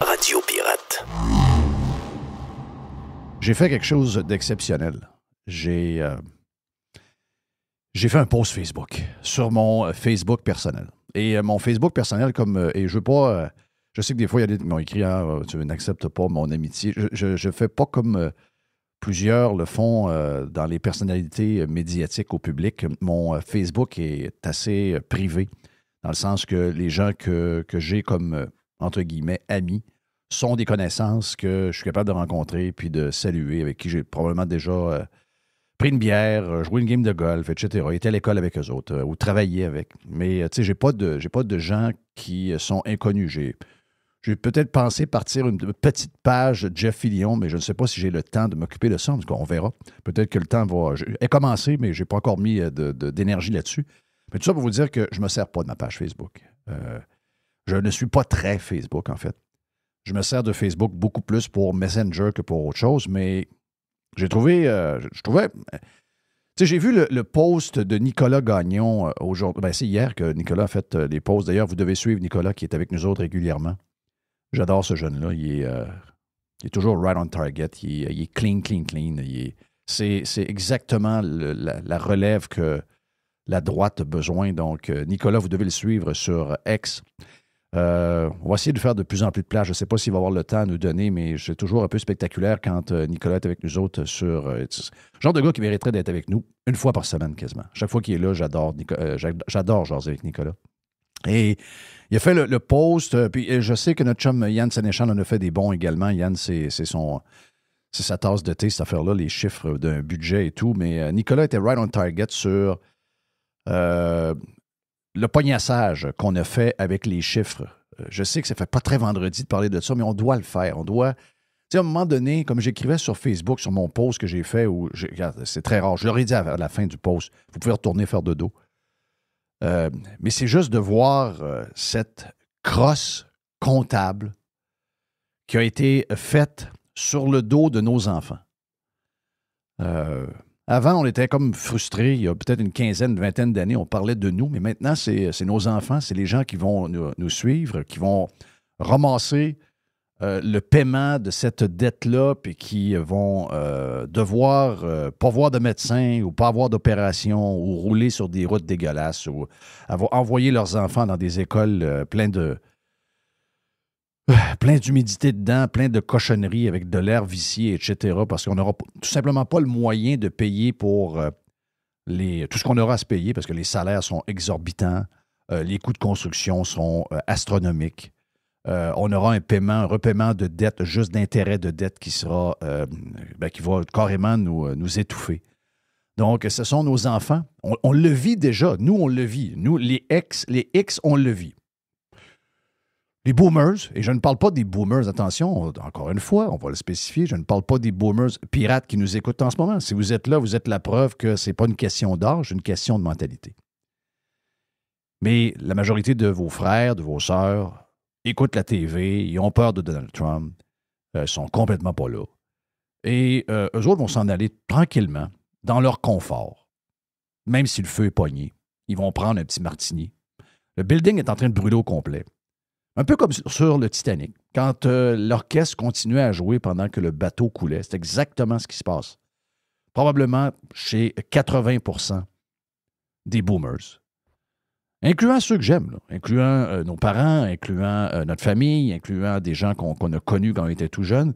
Radio Pirate. J'ai fait quelque chose d'exceptionnel. J'ai fait un post Facebook sur mon Facebook personnel. Et mon Facebook personnel, et je veux pas... je sais que des fois, il y a des qui m'ont écrit « Tu n'acceptes pas mon amitié ». Je fais pas comme plusieurs le font dans les personnalités médiatiques au public. Mon Facebook est assez privé, dans le sens que les gens que j'ai comme, entre guillemets, amis, sont des connaissances que je suis capable de rencontrer puis de saluer, avec qui j'ai probablement déjà pris une bière, joué une game de golf, etc. Été à l'école avec eux autres ou travaillé avec. Mais tu sais, j'ai pas de gens qui sont inconnus. J'ai peut-être pensé partir une petite page Jeff Fillion, mais je ne sais pas si j'ai le temps de m'occuper de ça. On verra. Peut-être que le temps est commencé, mais je n'ai pas encore mis d'énergie là-dessus. Mais tout ça pour vous dire que je ne me sers pas de ma page Facebook. Je ne suis pas très Facebook, en fait. Je me sers de Facebook beaucoup plus pour Messenger que pour autre chose, mais j'ai trouvé... je trouvais... Tu sais, j'ai vu le post de Nicolas Gagnon aujourd'hui. Ben, c'est hier que Nicolas a fait les posts. D'ailleurs, vous devez suivre Nicolas qui est avec nous autres régulièrement. J'adore ce jeune-là. Il est toujours right on target. Il est clean. C'est exactement la relève que la droite a besoin. Donc, Nicolas, vous devez le suivre sur X. On va essayer de faire de plus en plus de plages. Je ne sais pas s'il va avoir le temps à nous donner, mais c'est toujours un peu spectaculaire quand Nicolas est avec nous autres sur... le genre de gars qui mériterait d'être avec nous une fois par semaine quasiment. Chaque fois qu'il est là, j'adore jaser avec Nicolas. Et il a fait le post, puis je sais que notre chum Yann Sénéchal en a fait des bons également. Yann, c'est sa tasse de thé, cette affaire-là, les chiffres d'un budget et tout, mais Nicolas était right on target sur... le pognassage qu'on a fait avec les chiffres. Je sais que ça fait pas très vendredi de parler de ça, mais on doit le faire. On doit... Tu sais, à un moment donné, comme j'écrivais sur Facebook, sur mon post que j'ai fait, regarde, c'est très rare, je leur ai dit à la fin du post, vous pouvez retourner faire de dos. Mais c'est juste de voir cette crosse comptable qui a été faite sur le dos de nos enfants. Avant, on était comme frustrés. Il y a peut-être une vingtaine d'années, on parlait de nous, mais maintenant, c'est nos enfants, c'est les gens qui vont nous suivre, qui vont ramasser le paiement de cette dette-là, puis qui vont devoir pas voir de médecin ou pas avoir d'opération ou rouler sur des routes dégueulasses ou envoyer leurs enfants dans des écoles plein d'humidité dedans, plein de cochonneries avec de l'air vicié, etc. Parce qu'on n'aura tout simplement pas le moyen de payer pour tout ce qu'on aura à se payer parce que les salaires sont exorbitants, les coûts de construction sont astronomiques. On aura un repaiement de dette, juste d'intérêt de dette qui sera, qui va carrément nous étouffer. Donc, ce sont nos enfants. On le vit déjà. Nous, on le vit. Nous, les X, on le vit. Les boomers, et je ne parle pas des boomers, attention, encore une fois, on va le spécifier, je ne parle pas des boomers pirates qui nous écoutent en ce moment. Si vous êtes là, vous êtes la preuve que ce n'est pas une question d'âge, c'est une question de mentalité. Mais la majorité de vos frères, de vos sœurs, écoutent la TV, ils ont peur de Donald Trump, sont complètement pas là. Et eux autres vont s'en aller tranquillement, dans leur confort. Même si le feu est pogné, ils vont prendre un petit martini. Le building est en train de brûler au complet. Un peu comme sur le Titanic. Quand l'orchestre continuait à jouer pendant que le bateau coulait, c'est exactement ce qui se passe. Probablement chez 80% des boomers. Incluant ceux que j'aime, là. Incluant nos parents, incluant notre famille, incluant des gens qu'on a connus quand on était tout jeunes.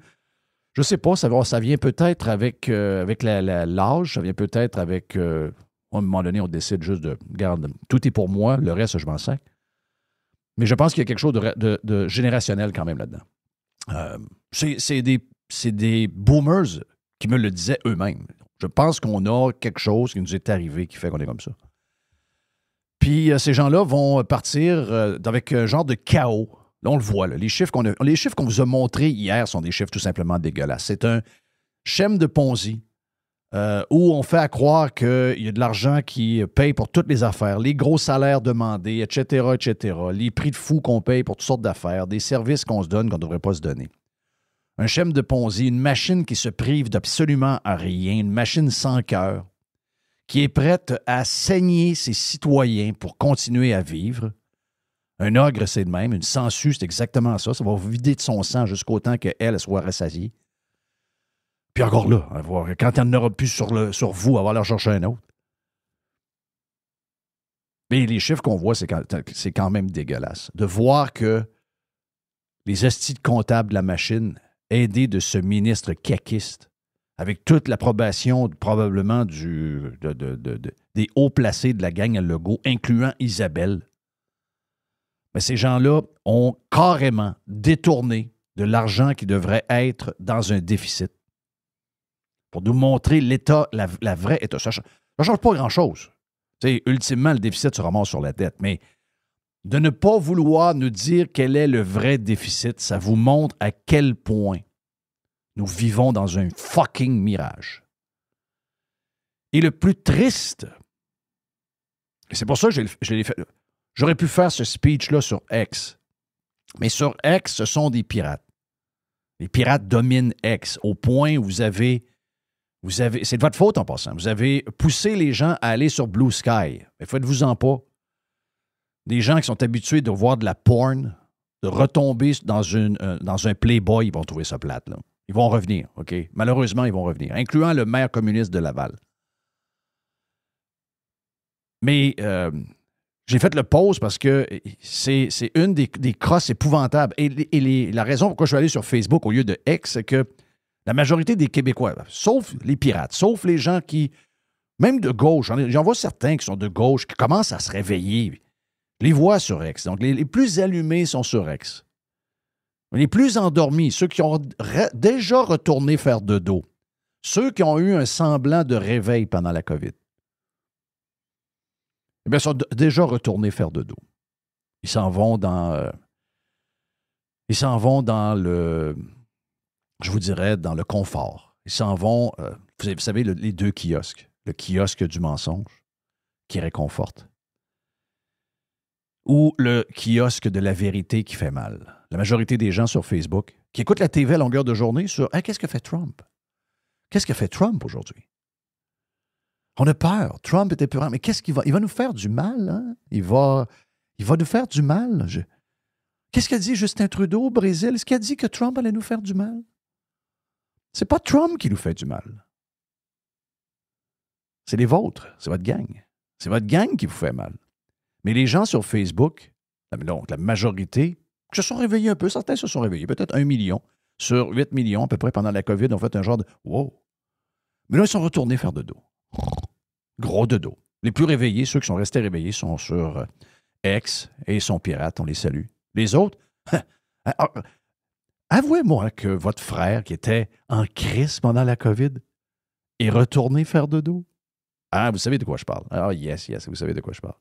Je ne sais pas, ça vient peut-être avec l'âge, ça vient peut-être avec... à un moment donné, on décide juste de... Regarde, tout est pour moi, le reste, je m'en sac. Mais je pense qu'il y a quelque chose de générationnel quand même là-dedans. C'est des boomers qui me le disaient eux-mêmes. Je pense qu'on a quelque chose qui nous est arrivé qui fait qu'on est comme ça. Puis ces gens-là vont partir avec un genre de chaos. Là, on le voit. Là. Les chiffres qu'on vous a montrés hier sont des chiffres tout simplement dégueulasses. C'est un schème de Ponzi où on fait à croire qu'il y a de l'argent qui paye pour toutes les affaires, les gros salaires demandés, etc., les prix de fou qu'on paye pour toutes sortes d'affaires, des services qu'on se donne qu'on ne devrait pas se donner. Un schème de Ponzi, une machine qui se prive d'absolument à rien, une machine sans cœur, qui est prête à saigner ses citoyens pour continuer à vivre, Un ogre, c'est de même. Une sangsue, c'est exactement ça. Ça va vous vider de son sang jusqu'au temps qu'elle soit rassasiée. Puis encore là, quand il n'y en aura plus sur vous, elle va aller chercher un autre. Mais les chiffres qu'on voit, c'est quand même dégueulasse. De voir que les hosties de comptables de la machine, aidés de ce ministre caquiste, avec toute l'approbation probablement des hauts placés de la gang à Legault, incluant Isabelle, mais ces gens-là ont carrément détourné de l'argent qui devrait être dans un déficit pour nous montrer l'état, la vraie état. Ça ne change pas grand-chose. T'sais, ultimement, le déficit se ramasse sur la dette, mais de ne pas vouloir nous dire quel est le vrai déficit, ça vous montre à quel point nous vivons dans un fucking mirage. Et le plus triste, et c'est pour ça que je l'ai fait, j'aurais pu faire ce speech-là sur X, mais sur X, ce sont des pirates. Les pirates dominent X au point où vous avez, c'est de votre faute en passant, vous avez poussé les gens à aller sur Blue Sky. Mais faites-vous-en pas. Des gens qui sont habitués de voir de la porn, de retomber dans un Playboy, ils vont trouver ça plate, là. Ils vont revenir, OK? Malheureusement, ils vont revenir, incluant le maire communiste de Laval. Mais j'ai fait le pause parce que c'est une des crosses épouvantables. Et la raison pourquoi je suis allé sur Facebook au lieu de X, c'est que la majorité des Québécois, sauf les pirates, sauf les gens qui, même de gauche, j'en vois certains qui sont de gauche, qui commencent à se réveiller. Je les vois sur X. Donc, les plus allumés sont sur X. Les plus endormis, ceux qui ont déjà retourné faire de dos, ceux qui ont eu un semblant de réveil pendant la COVID, eh bien, sont déjà retournés faire de dos. Ils s'en vont dans le, je vous dirais, dans le confort. Ils s'en vont, vous savez, les deux kiosques. Le kiosque du mensonge, qui réconforte, ou le kiosque de la vérité qui fait mal. La majorité des gens sur Facebook qui écoutent la TV à longueur de journée sur « Qu'est-ce que fait Trump? Qu'est-ce que fait Trump aujourd'hui? » On a peur. Trump est épeurant. Mais qu'est-ce qu'il va... Il va nous faire du mal, hein? Il va nous faire du mal. Qu'est-ce qu'a dit Justin Trudeau au Brésil? Est-ce qu'il a dit que Trump allait nous faire du mal? C'est pas Trump qui nous fait du mal. C'est les vôtres. C'est votre gang. C'est votre gang qui vous fait mal. Mais les gens sur Facebook, donc la majorité, se sont réveillés un peu. Certains se sont réveillés. Peut-être 1 million sur 8 millions à peu près pendant la COVID ont fait un genre de « wow ». Mais là, ils sont retournés faire de dos. Gros de dos. Les plus réveillés, ceux qui sont restés réveillés, sont sur X et sont pirates. On les salue. Les autres, avouez-moi que votre frère, qui était en crise pendant la COVID, est retourné faire de dos. Ah, vous savez de quoi je parle. Ah, yes, vous savez de quoi je parle.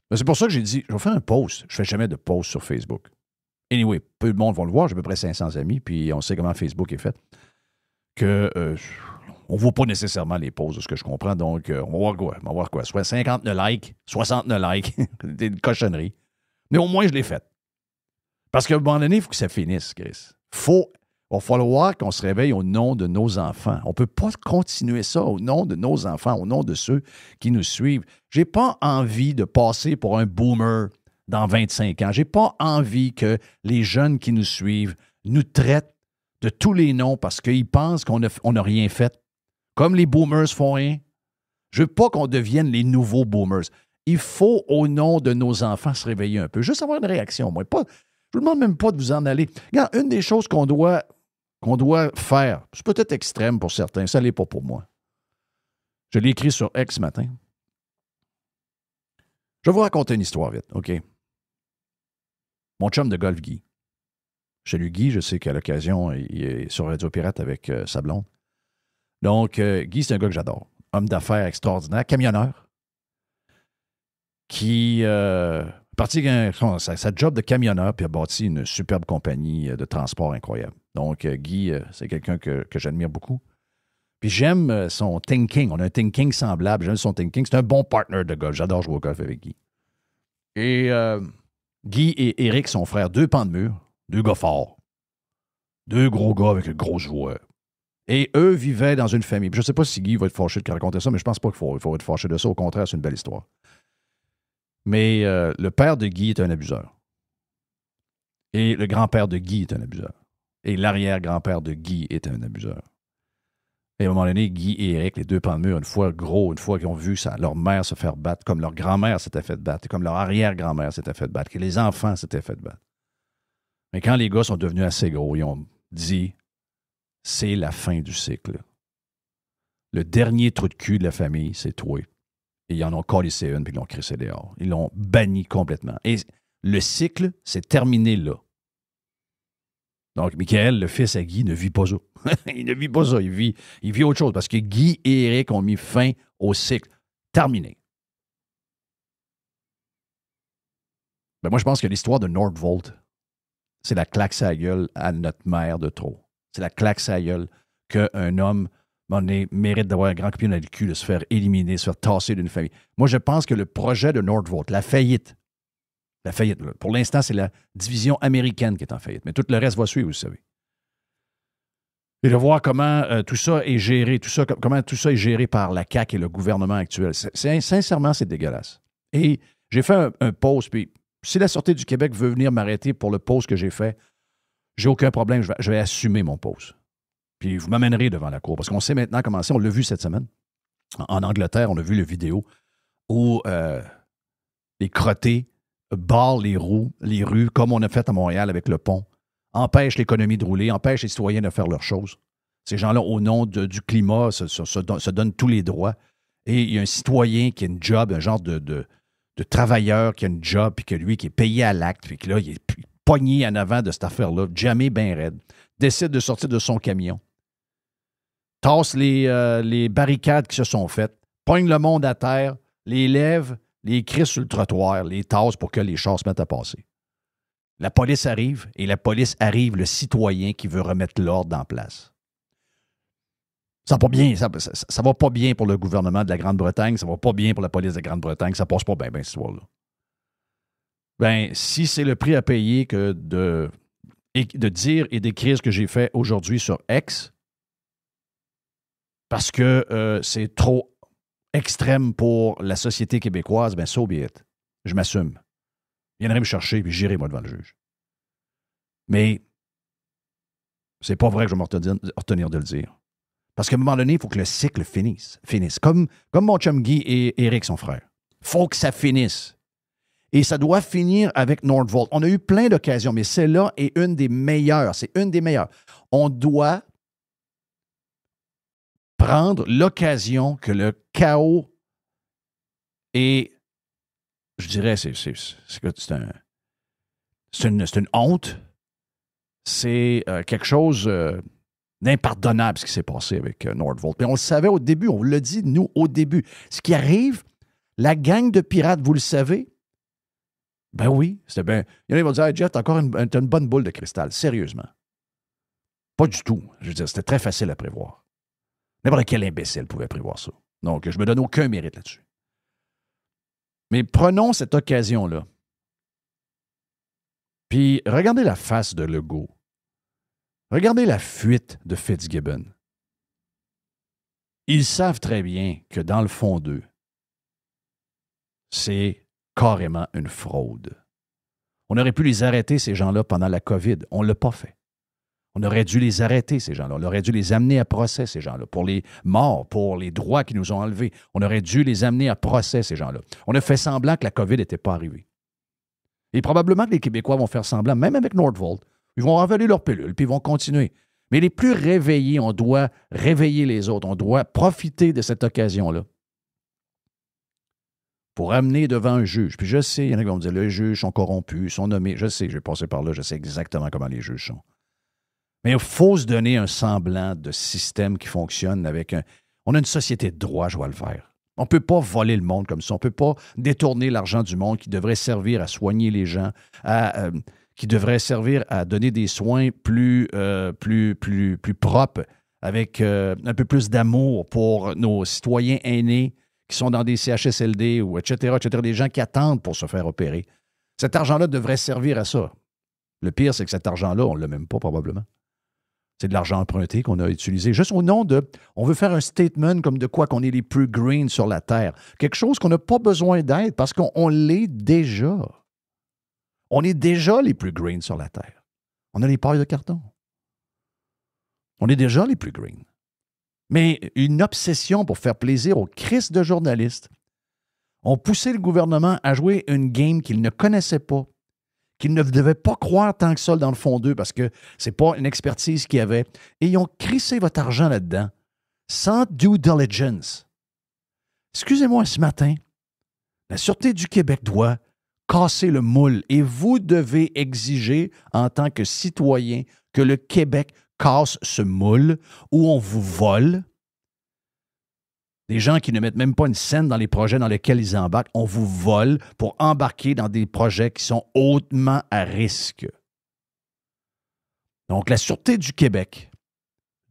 Mais c'est pour ça que j'ai dit, je vais faire un post. Je ne fais jamais de post sur Facebook. Anyway, peu de monde va le voir. J'ai à peu près 500 amis, puis on sait comment Facebook est fait. Que on ne voit pas nécessairement les posts, de ce que je comprends. Donc, on va voir quoi. Soit 59 likes, 69 likes. C'est une cochonnerie. Mais au moins, je l'ai fait. Parce qu'à un moment donné, il faut que ça finisse, Chris. Il va falloir qu'on se réveille au nom de nos enfants. On ne peut pas continuer ça au nom de nos enfants, au nom de ceux qui nous suivent. Je n'ai pas envie de passer pour un boomer dans 25 ans. Je n'ai pas envie que les jeunes qui nous suivent nous traitent de tous les noms parce qu'ils pensent qu'on n'a rien fait. Comme les boomers font rien. Je ne veux pas qu'on devienne les nouveaux boomers. Il faut, au nom de nos enfants, se réveiller un peu. Juste avoir une réaction. Moi, je ne vous demande même pas de vous en aller. Regarde, une des choses qu'on doit faire, c'est peut-être extrême pour certains, ça ne l'est pas pour moi. Je l'ai écrit sur X ce matin. Je vais vous raconter une histoire vite, OK? Mon chum de golf, Guy. Chez lui, Guy, je sais qu'à l'occasion, il est sur Radio Pirate avec sa blonde. Donc, Guy, c'est un gars que j'adore. Homme d'affaires extraordinaire, camionneur, qui parti sa job de camionneur puis a bâti une superbe compagnie de transport incroyable. Donc, Guy, c'est quelqu'un que j'admire beaucoup. Puis j'aime son thinking. On a un thinking semblable. J'aime son thinking. C'est un bon partner de golf. J'adore jouer au golf avec Guy. Et Guy et Eric, son frère, 2 pans de mur, 2 gars forts. 2 gros gars avec une grosse voix. Et eux vivaient dans une famille. Puis je ne sais pas si Guy va être fâché de raconter ça, mais je pense pas qu'il faut être fâché de ça. Au contraire, c'est une belle histoire. Mais le père de Guy est un abuseur. Et le grand-père de Guy est un abuseur. Et l'arrière-grand-père de Guy est un abuseur. Et à un moment donné, Guy et Éric, les deux pans de mur, une fois qu'ils ont vu leur mère se faire battre, comme leur grand-mère s'était fait battre, comme leur arrière-grand-mère s'était fait battre, que les enfants s'étaient fait battre. Mais quand les gars sont devenus assez gros, ils ont dit, c'est la fin du cycle. Le dernier trou de cul de la famille, c'est toi. Et ils en ont collissé une, puis ils l'ont crissé dehors. Ils l'ont banni complètement. Et le cycle s'est terminé là. Donc, Michael, le fils à Guy, ne vit pas ça. Il ne vit pas ça. Il vit autre chose parce que Guy et Éric ont mis fin au cycle. Terminé. Ben moi, je pense que l'histoire de Nordvolt, c'est la claque à la gueule à notre mère de trop. C'est la claque à la gueule qu'un homme mérite d'avoir un grand coup dans le cul, de se faire éliminer, de se faire tasser d'une famille. Moi, je pense que le projet de Nordvolt, la faillite, pour l'instant, c'est la division américaine qui est en faillite, mais tout le reste va suivre, vous savez. Et de voir comment tout ça est géré, comment tout ça est géré par la CAQ et le gouvernement actuel. Sincèrement, c'est dégueulasse. Et j'ai fait un post, puis si la Sûreté du Québec veut venir m'arrêter pour le post que j'ai fait, j'ai aucun problème, je vais assumer mon post. Puis vous m'amènerez devant la cour, parce qu'on sait maintenant comment c'est. On l'a vu cette semaine. En Angleterre, on a vu le vidéo où les crottés barrent les rues, comme on a fait à Montréal avec le pont, empêchent l'économie de rouler, empêchent les citoyens de faire leurs choses. Ces gens-là, au nom du climat, se donnent tous les droits. Et il y a un citoyen qui a une job, un genre de travailleur qui a une job, puis que lui, qui est payé à l'acte, puis que là, il est pogné en avant de cette affaire-là, jamais bien raide, décide de sortir de son camion, tasse les barricades qui se sont faites, pogne le monde à terre, les lève, les crisse sur le trottoir, les tasse pour que les chars se mettent à passer. La police arrive, et la police arrive le citoyen qui veut remettre l'ordre en place. Ça va pas bien, ça va pas bien pour le gouvernement de la Grande-Bretagne, ça va pas bien pour la police de la Grande-Bretagne, ça passe pas bien, cette histoire-là. Ben, si c'est le prix à payer que de dire et d'écrire ce que j'ai fait aujourd'hui sur X, parce que c'est trop extrême pour la société québécoise, ben so be it. Je m'assume. Il viendrait me chercher, puis j'irai, moi, devant le juge. Mais c'est pas vrai que je vais me retenir de le dire. Parce qu'à un moment donné, il faut que le cycle finisse. Comme mon chum Guy et Éric, son frère. Il faut que ça finisse. Et ça doit finir avec Nordvolt. On a eu plein d'occasions, mais celle-là est une des meilleures. C'est une des meilleures. On doit prendre l'occasion que le chaos est, je dirais, c'est une honte. C'est quelque chose d'impardonnable, ce qui s'est passé avec Nordvolt. Mais on le savait au début, on l'a dit, nous, au début. Ce qui arrive, la gang de pirates, vous le savez, ben oui, c'était bien. Il y en a qui vont dire, hey, Jeff, t'as une bonne boule de cristal. Sérieusement. Pas du tout. Je veux dire, c'était très facile à prévoir. N'importe quel imbécile pouvait prévoir ça. Donc, je ne me donne aucun mérite là-dessus. Mais prenons cette occasion-là. Puis, regardez la face de Legault. Regardez la fuite de Fitzgibbon. Ils savent très bien que dans le fond d'eux, c'est carrément une fraude. On aurait pu les arrêter, ces gens-là, pendant la COVID. On ne l'a pas fait. On aurait dû les arrêter, ces gens-là. On aurait dû les amener à procès, ces gens-là, pour les morts, pour les droits qu'ils nous ont enlevés. On aurait dû les amener à procès, ces gens-là. On a fait semblant que la COVID n'était pas arrivée. Et probablement que les Québécois vont faire semblant, même avec Nordvolt. Ils vont avaler leur pilule, puis ils vont continuer. Mais les plus réveillés, on doit réveiller les autres. On doit profiter de cette occasion-là pour amener devant un juge. Puis je sais, il y en a qui vont me dire, les juges sont corrompus, sont nommés. Je sais, j'ai passé par là, je sais exactement comment les juges sont. Mais il faut se donner un semblant de système qui fonctionne avec un... On a une société de droit, je vais le faire. On ne peut pas voler le monde comme ça. On ne peut pas détourner l'argent du monde qui devrait servir à soigner les gens, qui devrait servir à donner des soins plus propres, avec un peu plus d'amour pour nos citoyens aînés qui sont dans des CHSLD ou etc., des gens qui attendent pour se faire opérer. Cet argent-là devrait servir à ça. Le pire, c'est que cet argent-là, on ne l'a même pas probablement. C'est de l'argent emprunté qu'on a utilisé juste au nom de... On veut faire un statement comme de quoi qu'on est les plus green sur la Terre. Quelque chose qu'on n'a pas besoin d'être parce qu'on l'est déjà. On est déjà les plus green sur la Terre. On a les pailles de carton. On est déjà les plus green. Mais une obsession pour faire plaisir aux crises de journalistes ont poussé le gouvernement à jouer une game qu'il ne connaissait pas, qu'ils ne devaient pas croire tant que ça dans le fond d'eux parce que c'est pas une expertise qu'ils avaient. Et ils ont crissé votre argent là-dedans sans due diligence. Excusez-moi, ce matin, la Sûreté du Québec doit casser le moule et vous devez exiger en tant que citoyen que le Québec casse ce moule où on vous vole. Des gens qui ne mettent même pas une scène dans les projets dans lesquels ils embarquent, on vous vole pour embarquer dans des projets qui sont hautement à risque. Donc, la Sûreté du Québec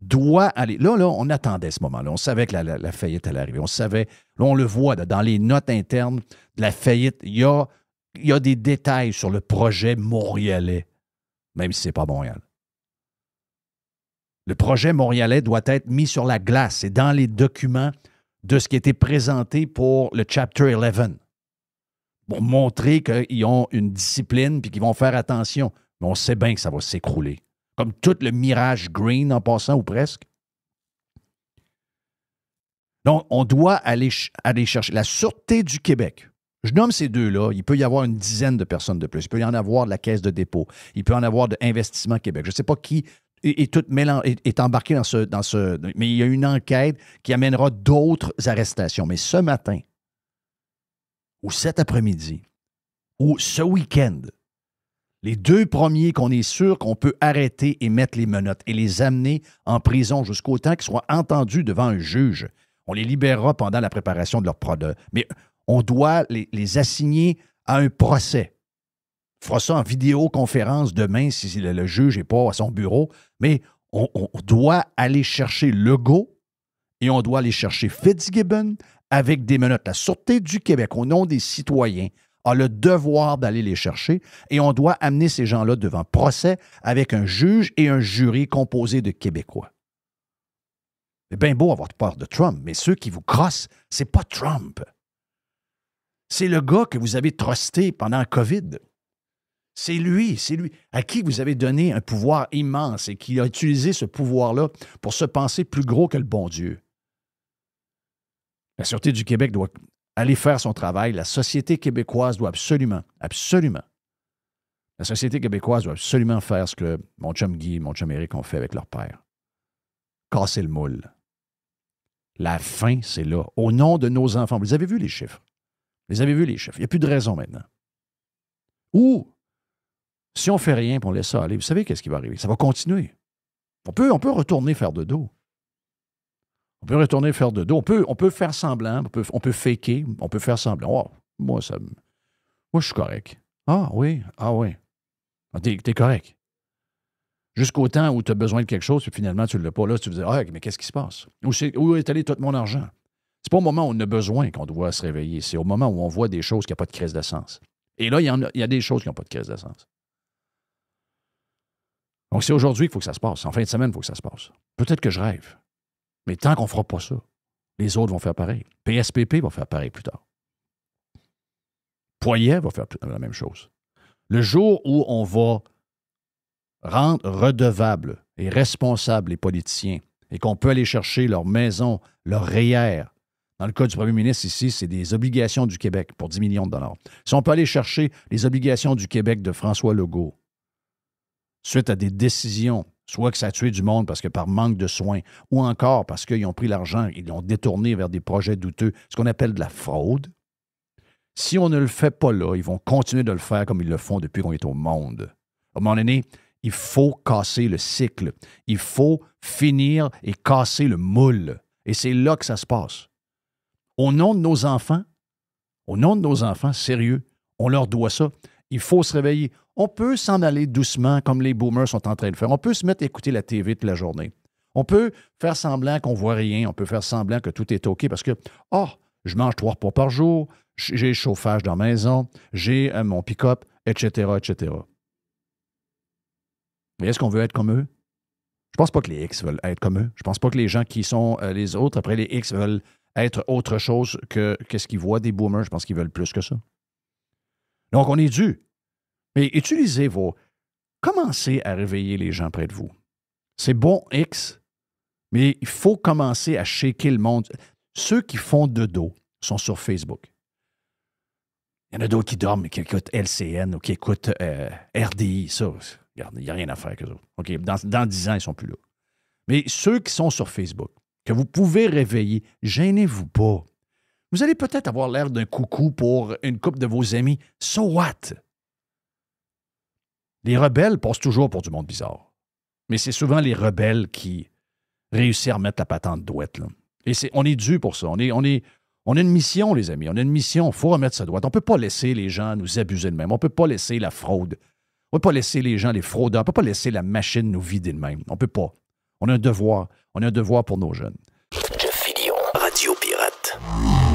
doit aller... Là, on attendait ce moment-là. On savait que la faillite allait arriver. On savait... Là, on le voit dans les notes internes de la faillite. Il y a des détails sur le projet montréalais, même si ce n'est pas Montréal. Le projet montréalais doit être mis sur la glace. C'est dans les documents de ce qui a été présenté pour le Chapter 11, pour montrer qu'ils ont une discipline et qu'ils vont faire attention. Mais on sait bien que ça va s'écrouler. Comme tout le mirage green en passant, ou presque. Donc, on doit aller chercher la Sûreté du Québec. Je nomme ces deux-là. Il peut y avoir une dizaine de personnes de plus. Il peut y en avoir de la Caisse de dépôt. Il peut y en avoir de Investissement Québec. Je ne sais pas qui est embarqué dans ce... Mais il y a une enquête qui amènera d'autres arrestations. Mais ce matin, ou cet après-midi, ou ce week-end, les deux premiers qu'on est sûr qu'on peut arrêter et mettre les menottes et les amener en prison jusqu'au temps qu'ils soient entendus devant un juge. On les libérera pendant la préparation de leur procès. Mais on doit les assigner à un procès. On fera ça en vidéoconférence demain si le juge n'est pas à son bureau. Mais on doit aller chercher Legault et on doit aller chercher Fitzgibbon avec des menottes. La Sûreté du Québec, au nom des citoyens, a le devoir d'aller les chercher et on doit amener ces gens-là devant procès avec un juge et un jury composé de Québécois. C'est bien beau avoir peur de Trump, mais ceux qui vous crossent, c'est pas Trump. C'est le gars que vous avez trusté pendant la COVID. C'est lui, à qui vous avez donné un pouvoir immense et qui a utilisé ce pouvoir-là pour se penser plus gros que le bon Dieu. La Sûreté du Québec doit aller faire son travail. La société québécoise doit absolument, la société québécoise doit absolument faire ce que mon chum Guy et mon chum Éric ont fait avec leur père. Casser le moule. La fin, c'est là. Au nom de nos enfants. Vous avez vu les chiffres. Vous avez vu les chiffres. Il n'y a plus de raison maintenant. Ou, si on ne fait rien et on laisse ça aller, vous savez qu'est-ce qui va arriver? Ça va continuer. On peut retourner faire de dos. On peut retourner faire de dos. On peut faire semblant. On peut faker. On peut faire semblant. Oh, moi, je suis correct. Ah oui. Ah, t'es correct. Jusqu'au temps où tu as besoin de quelque chose, puis finalement, tu ne l'as pas. Là, tu te dis, mais qu'est-ce qui se passe? Où est allé tout mon argent? C'est pas au moment où on a besoin qu'on doit se réveiller. C'est au moment où on voit des choses qui n'ont pas de crise de sens. Et là, il y a des choses qui n'ont pas de crise de sens. Donc, c'est aujourd'hui qu'il faut que ça se passe. En fin de semaine, il faut que ça se passe. Peut-être que je rêve. Mais tant qu'on ne fera pas ça, les autres vont faire pareil. PSPP va faire pareil plus tard. Poirier va faire la même chose. Le jour où on va rendre redevables et responsables les politiciens et qu'on peut aller chercher leur maison, leur REER. Dans le cas du premier ministre ici, c'est des obligations du Québec pour 10 millions de dollars. Si on peut aller chercher les obligations du Québec de François Legault, suite à des décisions, soit que ça a tué du monde parce que par manque de soins, ou encore parce qu'ils ont pris l'argent, ils l'ont détourné vers des projets douteux, ce qu'on appelle de la fraude. Si on ne le fait pas là, ils vont continuer de le faire comme ils le font depuis qu'on est au monde. À un moment donné, il faut casser le cycle. Il faut finir et casser le moule. Et c'est là que ça se passe. Au nom de nos enfants, sérieux, on leur doit ça. Il faut se réveiller. On peut s'en aller doucement comme les boomers sont en train de faire. On peut se mettre à écouter la TV toute la journée. On peut faire semblant qu'on ne voit rien. On peut faire semblant que tout est OK parce que, je mange 3 repas par jour, j'ai le chauffage dans la maison, j'ai mon pick-up, etc., etc. Mais est-ce qu'on veut être comme eux? Je pense pas que les X veulent être comme eux. Je pense pas que les gens qui sont les autres, après les X, veulent être autre chose que ce qu'ils voient des boomers. Je pense qu'ils veulent plus que ça. Donc, on est dû. Mais utilisez vos... Commencez à réveiller les gens près de vous. C'est bon, X, mais il faut commencer à shaker le monde. Ceux qui font de dos sont sur Facebook. Il y en a d'autres qui dorment, qui écoutent LCN ou qui écoutent RDI. Ça, regarde, il n'y a rien à faire avec eux autres. OK, dans 10 ans, ils ne sont plus là. Mais ceux qui sont sur Facebook, que vous pouvez réveiller, gênez-vous pas. Vous allez peut-être avoir l'air d'un coucou pour une couple de vos amis. So what? Les rebelles passent toujours pour du monde bizarre. Mais c'est souvent les rebelles qui réussissent à remettre la patente douette, là. Et on est dû pour ça. On a une mission, les amis. On a une mission. Il faut remettre ça droite. On ne peut pas laisser les gens nous abuser de même. On ne peut pas laisser la fraude. On ne peut pas laisser les gens, les fraudeurs. On ne peut pas laisser la machine nous vider de même. On ne peut pas. On a un devoir. On a un devoir pour nos jeunes. Jeff Fillion, Radio Pirate.